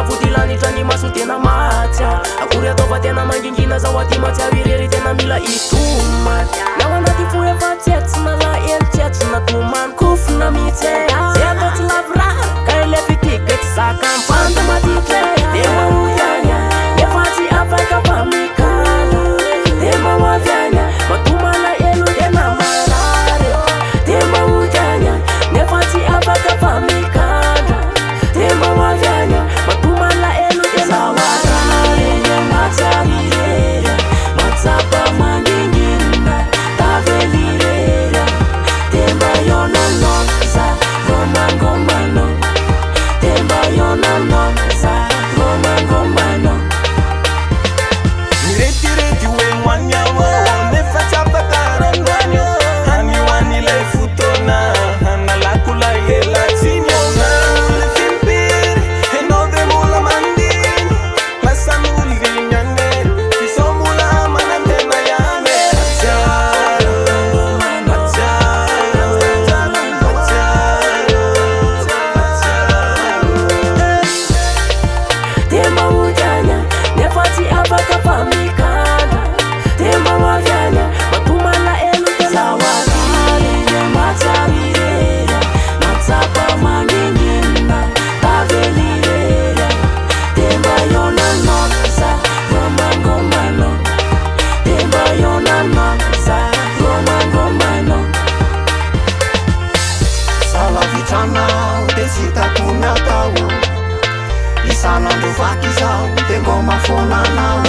fotilanitra ny maso tena matsya akory ataova tena mangingina zao aty matsiavirery tena mila itomany nao anaty fo efa tsetsy malaelo tsetsy natomany kofona mitsy zay atao tsy lavorary ka ile fitiky tsy zakampanda matitry de maoyanya nefa tsy afaka famikala de maoavyanya matomala elo tena marary de maoyanya nefa tsy afaka famikala de maoavyanya matomala elo tena marary matsiavirera matsapa mangingina tavelirera de mbayonanoza gomangomano de mbayonanoza gomangomano miretirety hoe moanyawo nefa tsy afaka randrany hanihoan'ilay fotona hanalakula elatsiniona le fimpiry enao de mola mandiny lasan'oliny ane fiso mola manantena ihany de maoyanya nefa tsy afaka famikala de maoavyanya matomala elo tena marary matsiavirera matsapa mangingina tavelirera de mbayonanoza gomangomano de mbayonanoza gomangomano salavitranao de tsy takony atao isan'andro vaky zao de ngomafonanao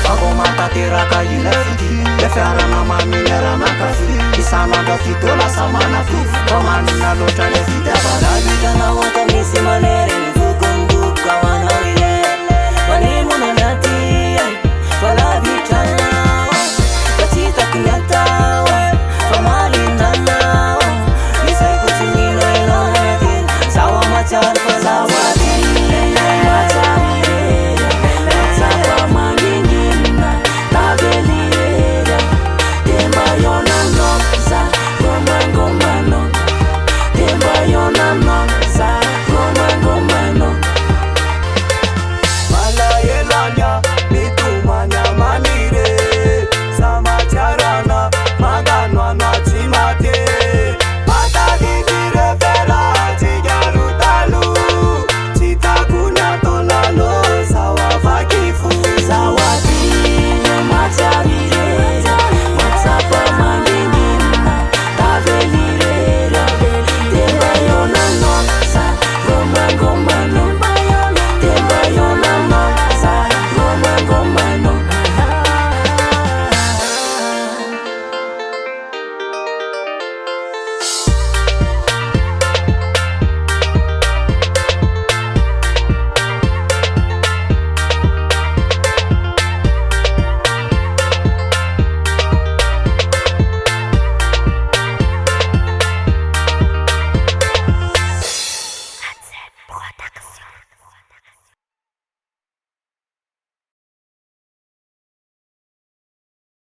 fa vao matateraka ila fity le fiarana mamineranakafi isan'andro aty to lasa manaty fa manina loatra le fitiavana Davitanao ata misy manery